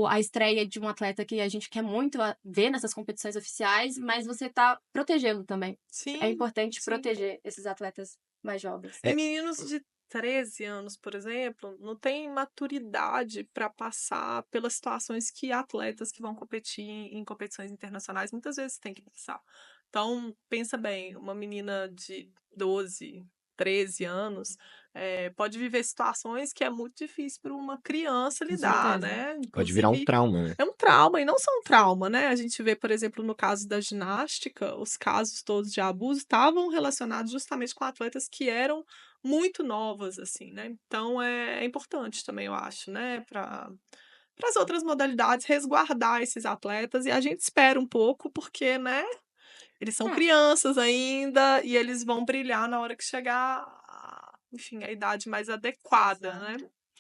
a estreia de um atleta que a gente quer muito ver nessas competições oficiais, mas você tá protegendo também. É Sim, importante sim. proteger esses atletas mais jovens. E É, meninos de 13 anos, por exemplo, não têm maturidade para passar pelas situações que atletas que vão competir em competições internacionais muitas vezes têm que passar. Então, pensa bem, uma menina de 12, 13 anos, pode viver situações que é muito difícil para uma criança Com lidar, certeza. né? Pode virar um Inclusive, trauma, né? é um trauma, e não só um trauma, né? A gente vê, por exemplo, no caso da ginástica, os casos todos de abuso estavam relacionados justamente com atletas que eram muito novas, assim, né? Então é importante também, eu acho, né? Para as outras modalidades resguardar esses atletas, e a gente espera um pouco, porque, né? Eles são É. crianças ainda e eles vão brilhar na hora que chegar, enfim, a idade mais adequada, né?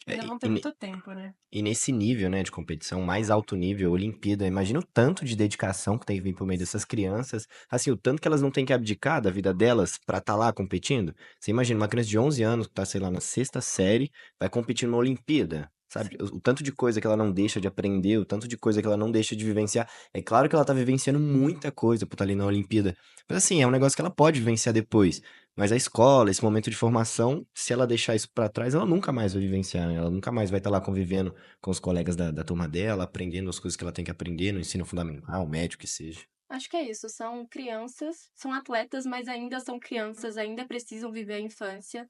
Ainda É, vão ter muito tempo, né? E nesse nível, né, de competição, mais alto nível, Olimpíada, imagina o tanto de dedicação que tem que vir por meio dessas crianças, assim, o tanto que elas não têm que abdicar da vida delas pra estar lá competindo. Você imagina uma criança de 11 anos que tá, sei lá, na 6ª série, vai competir numa Olimpíada, sabe? Sim. O tanto de coisa que ela não deixa de aprender, o tanto de coisa que ela não deixa de vivenciar. É claro que ela tá vivenciando muita coisa por estar ali na Olimpíada, mas assim, é um negócio que ela pode vivenciar depois. Mas a escola, esse momento de formação, se ela deixar isso pra trás, ela nunca mais vai vivenciar, né? Ela nunca mais vai estar lá convivendo com os colegas da turma dela, aprendendo as coisas que ela tem que aprender no ensino fundamental, médio que seja. Acho que é isso. São crianças, são atletas, mas ainda são crianças, ainda precisam viver a infância.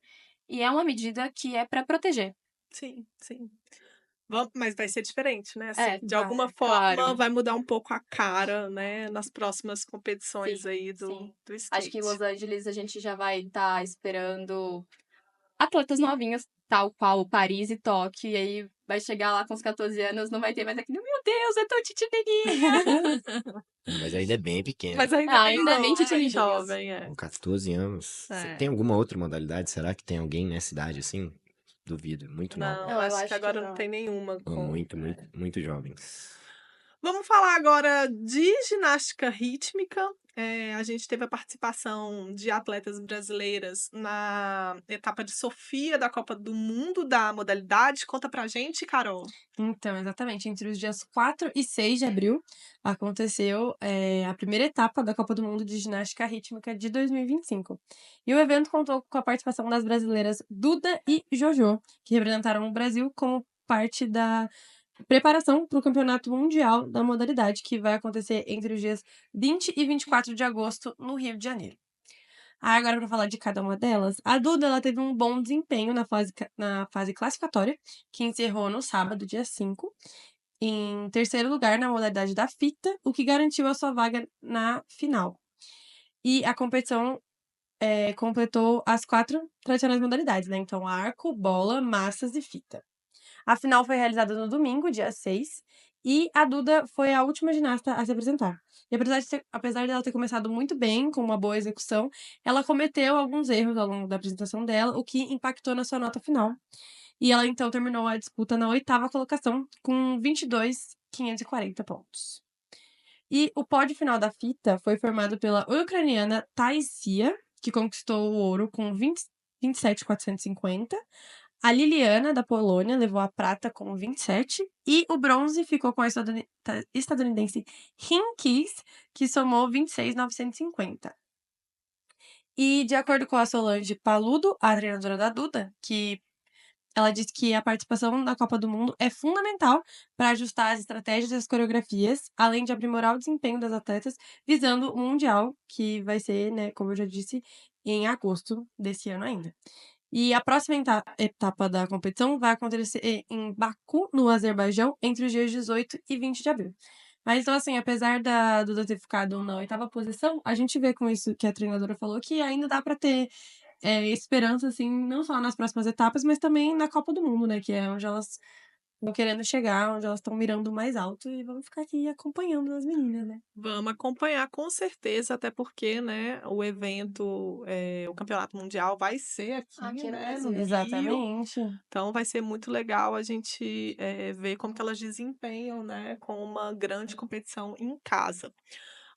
E é uma medida que é para proteger. Sim, sim. Mas vai ser diferente, né? Assim, É, de alguma claro. forma vai mudar um pouco a cara, né? Nas próximas competições Sim, aí do sim. skate. Acho que em Los Angeles a gente já vai estar esperando atletas novinhos, tal qual Paris e Tóquio. E aí vai chegar lá com os 14 anos, não vai ter mais aquele, meu Deus, é tão titinelinha. Mas ainda é bem pequeno. Mas ainda é bem Ainda bem novo, bem titinelinhas. jovem, é. Com 14 anos. É. Tem alguma outra modalidade? Será que tem alguém nessa idade assim? Duvido. Muito Não, nova. Não, eu acho que acho que agora não não. tem nenhuma com. Muito jovens. Vamos falar agora de ginástica rítmica. A gente teve a participação de atletas brasileiras na etapa de Sofia da Copa do Mundo da modalidade. Conta pra gente, Carol. Então, exatamente, entre os dias 4 e 6 de abril aconteceu a primeira etapa da Copa do Mundo de Ginástica Rítmica de 2025. E o evento contou com a participação das brasileiras Duda e Jojo, que representaram o Brasil como parte da preparação para o Campeonato Mundial da modalidade, que vai acontecer entre os dias 20 e 24 de agosto no Rio de Janeiro. Agora, para falar de cada uma delas, a Duda ela teve um bom desempenho na fase classificatória, que encerrou no sábado, dia 5, em terceiro lugar na modalidade da fita, o que garantiu a sua vaga na final. E a competição completou as 4 tradicionais modalidades, né? Então, arco, bola, massas e fita. A final foi realizada no domingo, dia 6, e a Duda foi a última ginasta a se apresentar. E apesar dela ter começado muito bem, com uma boa execução, ela cometeu alguns erros ao longo da apresentação dela, o que impactou na sua nota final. E ela então terminou a disputa na 8ª colocação, com 22.540 pontos. E o pódio final da fita foi formado pela ucraniana Taisia, que conquistou o ouro com 27.450. A Liliana, da Polônia, levou a prata com 27. E o bronze ficou com a estadunidense Hinkis, que somou 26.950. E, de acordo com a Solange Paludo, a treinadora da Duda, que ela disse que a participação na Copa do Mundo é fundamental para ajustar as estratégias e as coreografias, além de aprimorar o desempenho das atletas, visando o Mundial, que vai ser, né, como eu já disse, em agosto desse ano ainda. E a próxima etapa da competição vai acontecer em Baku, no Azerbaijão, entre os dias 18 e 20 de abril. Mas, então, assim, apesar da Duda ter ficado na 8ª posição, a gente vê com isso que a treinadora falou que ainda dá para ter esperança, assim, não só nas próximas etapas, mas também na Copa do Mundo, né? Que é onde elas estão querendo chegar, onde elas estão mirando mais alto, e vamos ficar aqui acompanhando as meninas, né? Vamos acompanhar com certeza, até porque, né, o evento, o Campeonato Mundial vai ser aqui, no né, Brasil. no Rio. Exatamente. Então vai ser muito legal a gente ver como que elas desempenham, né, com uma grande competição em casa.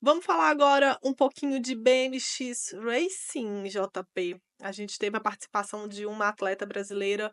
Vamos falar agora um pouquinho de BMX Racing, JP. A gente teve a participação de uma atleta brasileira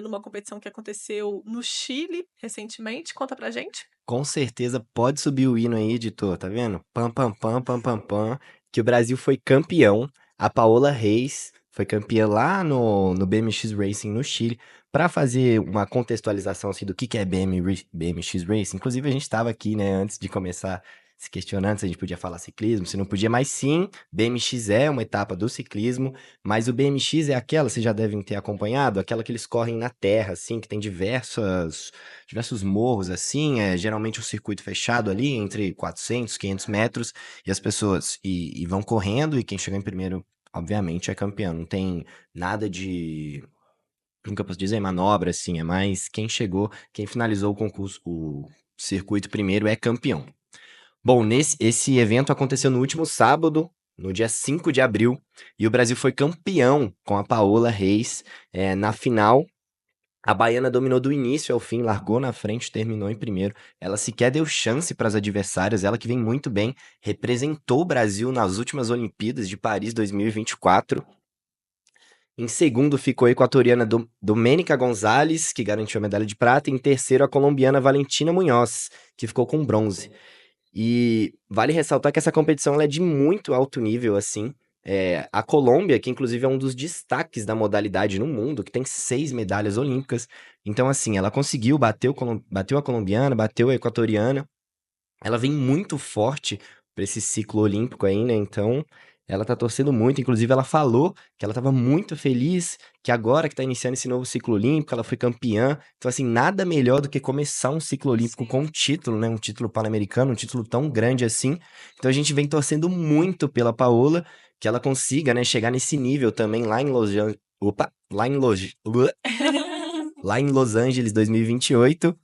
numa competição que aconteceu no Chile recentemente. Conta pra gente. Com certeza pode subir o hino aí, editor, tá vendo? Pam, pam, pam, pam, pam, pam. Que o Brasil foi campeão. A Paola Reis foi campeã lá no BMX Racing no Chile. Para fazer uma contextualização assim, do que é BMX Racing, inclusive a gente estava aqui, né, antes de começar se questionando se a gente podia falar ciclismo, se não podia, mas sim, BMX é uma etapa do ciclismo, mas o BMX é aquela, vocês já devem ter acompanhado, aquela que eles correm na terra, assim, que tem diversos morros, assim, geralmente um circuito fechado ali, entre 400, 500 metros, e as pessoas e vão correndo, e quem chega em primeiro, obviamente, é campeão. Não tem nada de, como que eu posso dizer, manobra, assim, é mais quem chegou, quem finalizou o concurso, o circuito primeiro é campeão. Bom, esse evento aconteceu no último sábado, no dia 5 de abril, e o Brasil foi campeão com a Paola Reis na final. A baiana dominou do início ao fim, largou na frente, terminou em primeiro. Ela sequer deu chance para as adversárias, ela que vem muito bem, representou o Brasil nas últimas Olimpíadas de Paris 2024. Em segundo ficou a equatoriana Domênica Gonzalez, que garantiu a medalha de prata, e em terceiro a colombiana Valentina Munhoz, que ficou com bronze. E vale ressaltar que essa competição ela é de muito alto nível, assim. A Colômbia, que inclusive é um dos destaques da modalidade no mundo, que tem 6 medalhas olímpicas. Então, assim, ela conseguiu, bateu a colombiana, bateu a equatoriana. Ela vem muito forte para esse ciclo olímpico aí, né? Então, ela tá torcendo muito. Inclusive, ela falou que ela tava muito feliz que agora que tá iniciando esse novo ciclo olímpico, ela foi campeã. Então, assim, nada melhor do que começar um ciclo olímpico com um título, né? Um título pan-americano, um título tão grande assim. Então, a gente vem torcendo muito pela Paola, que ela consiga, né, chegar nesse nível também lá em Los Angeles. Opa, lá em Los Angeles 2028.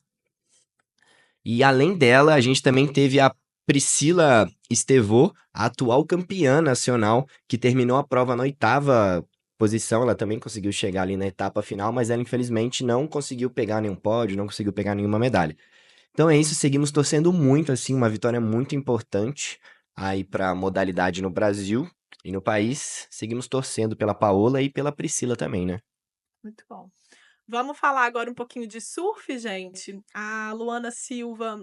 E além dela, a gente também teve a Priscila Estevô, a atual campeã nacional, que terminou a prova na 8ª posição. Ela também conseguiu chegar ali na etapa final, mas ela infelizmente não conseguiu pegar nenhum pódio, não conseguiu pegar nenhuma medalha. Então é isso, seguimos torcendo muito, assim, uma vitória muito importante aí para a modalidade no Brasil e no país. Seguimos torcendo pela Paola e pela Priscila também, né? Muito bom. Vamos falar agora um pouquinho de surf, gente. A Luana Silva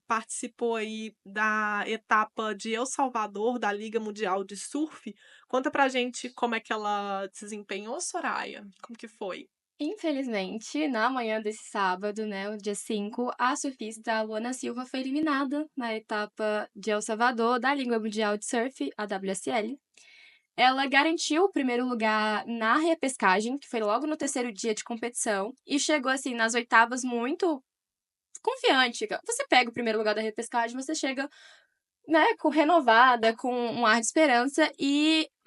participou aí da etapa de El Salvador, da Liga Mundial de Surf. Conta pra gente como é que ela desempenhou, Soraya. Como que foi? Infelizmente, na manhã desse sábado, né, o dia 5, a surfista Luana Silva foi eliminada na etapa de El Salvador da Liga Mundial de Surf, a WSL. Ela garantiu o primeiro lugar na repescagem, que foi logo no terceiro dia de competição, e chegou assim nas oitavas muito confiante. Você pega o primeiro lugar da repescagem, você chega, né, renovada, com um ar de esperança,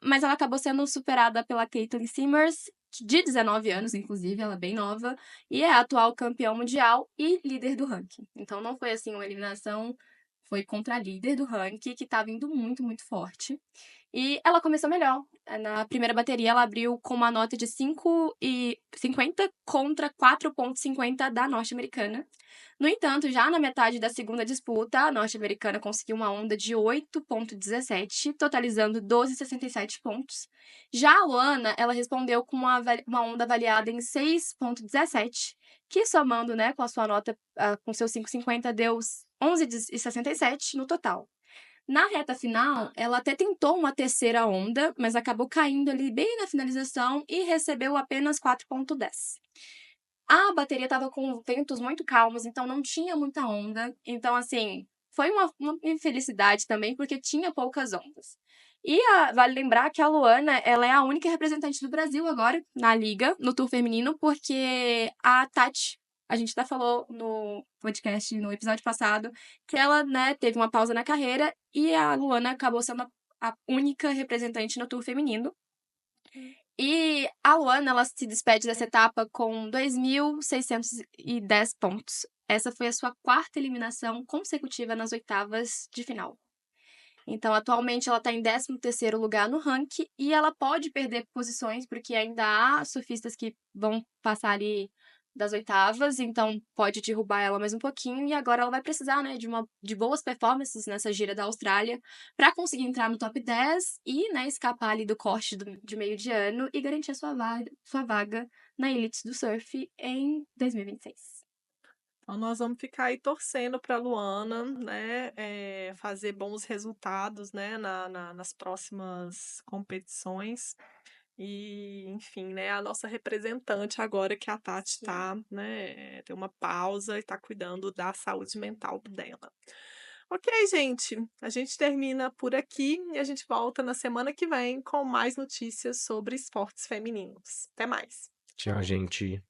mas ela acabou sendo superada pela Caitlin Simmers, de 19 anos, inclusive, ela é bem nova, e é a atual campeã mundial e líder do ranking. Então não foi assim uma eliminação, foi contra a líder do ranking, que tá vindo muito, muito forte. E ela começou melhor. Na primeira bateria, ela abriu com uma nota de 5,50 contra 4,50 da norte-americana. No entanto, já na metade da segunda disputa, a norte-americana conseguiu uma onda de 8,17, totalizando 12,67 pontos. Já a Luana, ela respondeu com uma onda avaliada em 6,17, que somando, né, com a sua nota, com seus 5,50, deu 11,67 no total. Na reta final, ela até tentou uma terceira onda, mas acabou caindo ali bem na finalização e recebeu apenas 4,10. A bateria estava com ventos muito calmos, então não tinha muita onda. Então, assim, foi uma infelicidade também, porque tinha poucas ondas. E vale lembrar que a Luana, ela é a única representante do Brasil agora na liga, no Tour feminino, porque a Tati, a gente até falou no podcast, no episódio passado, que ela, né, teve uma pausa na carreira e a Luana acabou sendo a única representante no Tour feminino. E a Luana, ela se despede dessa etapa com 2.610 pontos. Essa foi a sua 4ª eliminação consecutiva nas oitavas de final. Então, atualmente, ela está em 13º lugar no ranking e ela pode perder posições, porque ainda há surfistas que vão passar ali das oitavas, então pode derrubar ela mais um pouquinho, e agora ela vai precisar, né, de boas performances nessa gira da Austrália para conseguir entrar no top 10 e, né, escapar ali do corte de meio de ano e garantir a sua vaga na elite do surf em 2026. Então, nós vamos ficar aí torcendo para a Luana, né, fazer bons resultados, né, nas próximas competições. E, enfim, né, a nossa representante agora que a Tati tá, né, tem uma pausa e tá cuidando da saúde mental dela. Ok, gente. A gente termina por aqui e a gente volta na semana que vem com mais notícias sobre esportes femininos. Até mais. Tchau, gente.